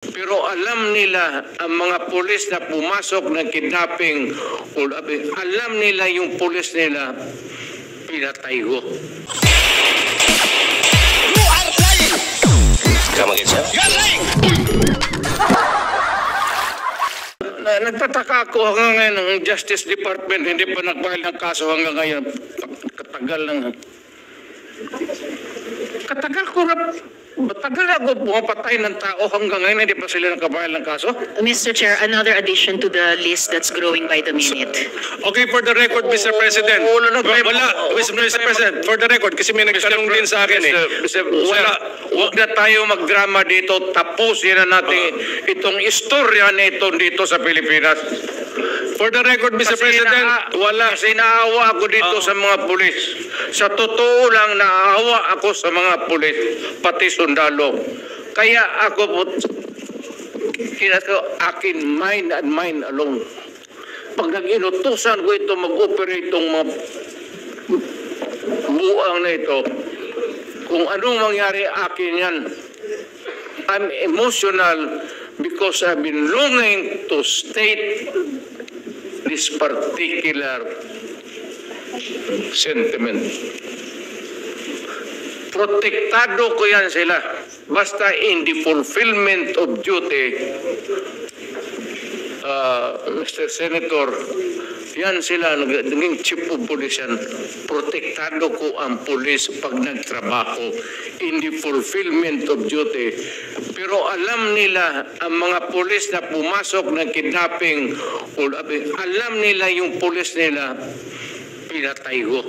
Pero alam nila ang mga pulis na pumasok ng kidnapping, alam nila yung pulis nila, pinatay ko. You are lying! Come again, sir? You are lying! Nagtataka ako hanggang ngayon ng Justice Department, hindi pa nag-file ng kaso hanggang ngayon. Katagal lang. Katagal ko na. Matagal ako pumapatay ng tao hanggang ngayon, hindi pa sila nag-file ng kaso. Mr. Chair, another addition to the list that's growing by the minute. Okay, for the record, Mr. President. Wala, Mr. President, for the record, kasi may nagtanong din sa akin eh. Huwag na tayo magdrama dito. Tapusin na natin itong istorya nito dito sa Pilipinas. For the record, Mr. President, wala. Kasi naawa ako dito sa mga pulis. Sa totoo lang, naawa ako sa mga pulis, pati sundalo. Kaya ako po, akin mind and mind alone. Pag nag-inutusan ko ito, mag-operate itong mga buang na ito, kung anong mangyari akin yan, I'm emotional because I've been longing to state this particular sentiment. Protektado ko yan sila. Basta in the fulfillment of duty, Mr. Senator, yan sila, naging chief of police yan. Protektado ko ang pulis pag nagtrabaho in the fulfillment of duty. Pero alam nila, ang mga pulis na pumasok ng kidnapping, alam nila yung pulis nila, pinatay ko.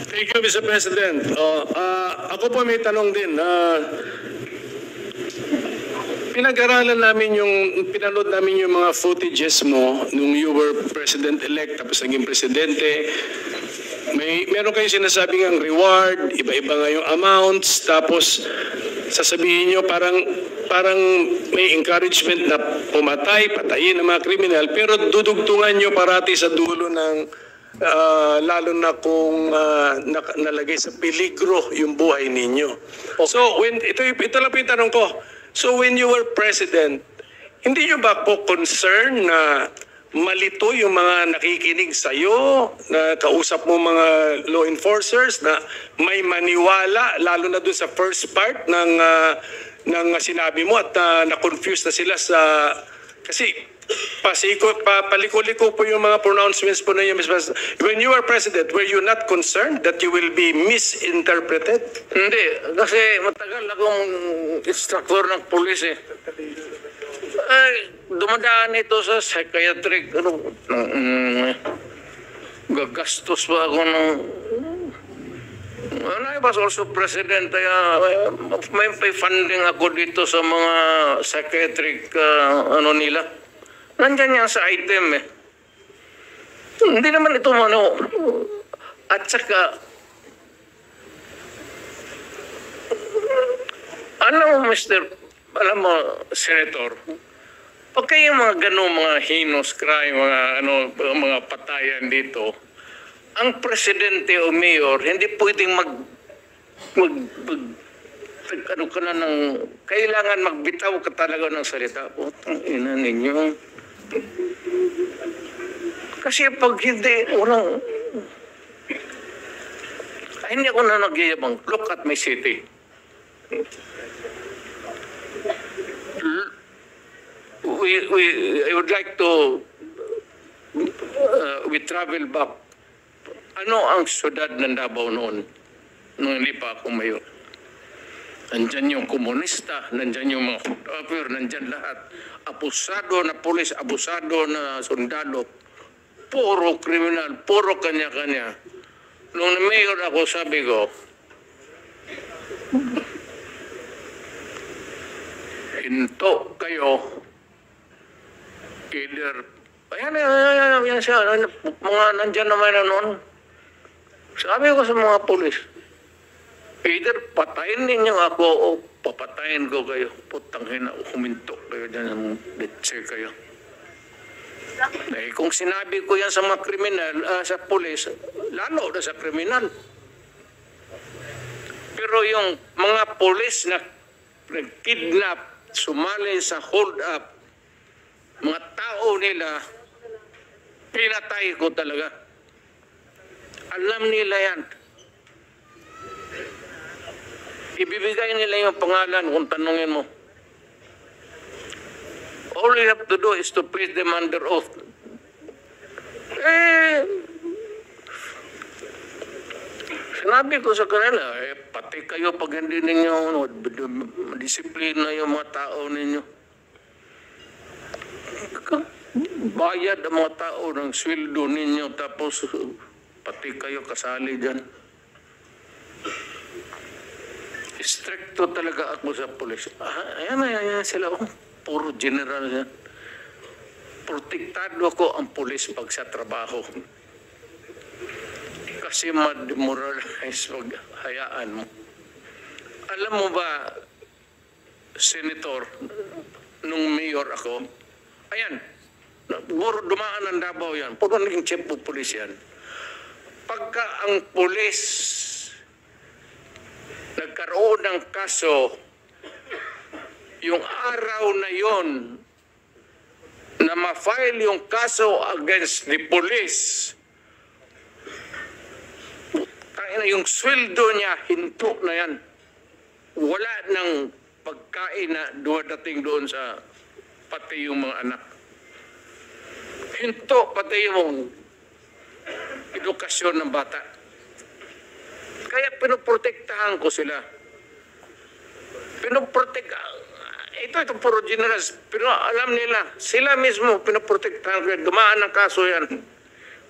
Thank you, Mr. President. Ako po may tanong din. Pinag-aralan namin pinanood namin yung mga footages mo nung you were President-elect tapos naging Presidente. Meron kayo sinasabing ang reward, iba-iba nga yung amounts, tapos sasabihin nyo parang may encouragement na patayin ang mga kriminal, pero dudugtungan nyo parati sa dulo ng lalo na kung nalagay sa peligro yung buhay ninyo. Okay. So, ito lang po yung tanong ko. So, when you were President, hindi nyo ba po concern na malito yung mga nakikinig sa'yo, na kausap mo mga law enforcers, na may maniwala, lalo na dun sa first part ng sinabi mo at na-confuse na sila sa... Kasi paliko-liko po yung mga pronouncements po na yun, Mr. President. When you were President, were you not concerned that you will be misinterpreted? Hindi, kasi matagal akong instructor ng pulis eh. Dumadaan ito sa psychiatric, gagastos pa ako ng... I was also president, may funding ako dito sa mga psychiatric nila. Nandyan yan sa item eh. Hindi naman ito at saka alam mo, Senator, pag kayo mga mga heinous crime, mga patayan dito, ang presidente o mayor, hindi pwedeng kailangan magbitaw ka talaga ng salita. Putang ina ninyo. Kasi pag hindi, hindi ako na nagyayabang. Look at my city. I would like to we travel back. Ano ang syudad ng Davao noon? Nung hindi pa ako mayor. Nandyan yung komunista, nandyan yung mga photographer, nandyan lahat. Abusado na pulis, abusado na sundalo. Puro kriminal, puro kanya-kanya. Nung mayor ako, sabi ko, hinto kayo. Either, yan siya, mga nandyan naman na noon. Sabi ko sa mga pulis, either patayin ninyo ako o papatayin ko kayo. Putang hina, huminto kayo dyan, let's kayo. Eh, kung sinabi ko yan sa mga kriminal, sa pulis, lalo na sa kriminal. Pero yung mga pulis na nag-kidnap, sumali sa hold-up, mga tao nila, pinatay ko talaga. Alam nila yan. Ibibigay nila yung pangalan kung tanungin mo. All you have to do is to place them under oath. Sinabi ko sa kanila, pati kayo pag hindi ninyo disiplina yung mga tao ninyo. Bayad ang mga tao ng sweldo ninyo tapos pati kayo kasali dyan. Stricto talaga ako sa polis. Ayan sila. Puro general yan. Protektado ko ang polis pag sa trabaho. Kasi ma-demoralize pag hayaan mo. Alam mo ba, Senator, nung mayor ako, ayan, dumaan ang Davao yan, puro naging chief of police yan. Pagka ang polis nagkaroon ng kaso, yung araw na yon na ma-file yung kaso against the police, yung sweldo niya, hinto na yan. Wala nang pagkain na duwadating doon sa pati yung mga anak. Hinto pati yung edukasyon ng bata. Kaya pinoprotektahan ko sila. Ito puro generals. Pero alam nila, sila mismo pinoprotektahan ko. Dumaan ang kaso yan.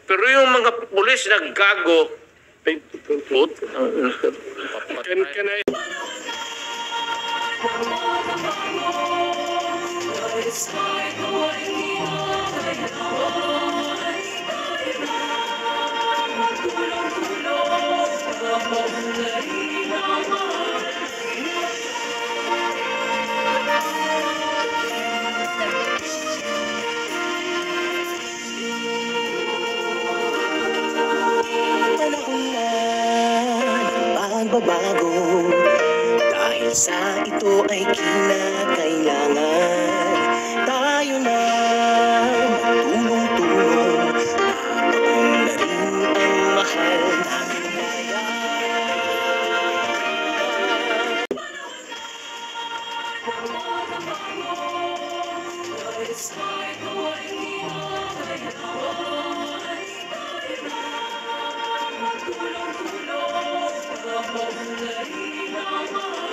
Pero yung mga pulis na gago, can I... Pagbabago dahil sa ito ay kinakailangan tayo na tulong-tulong napaunlarin ang mahal natin ngayon.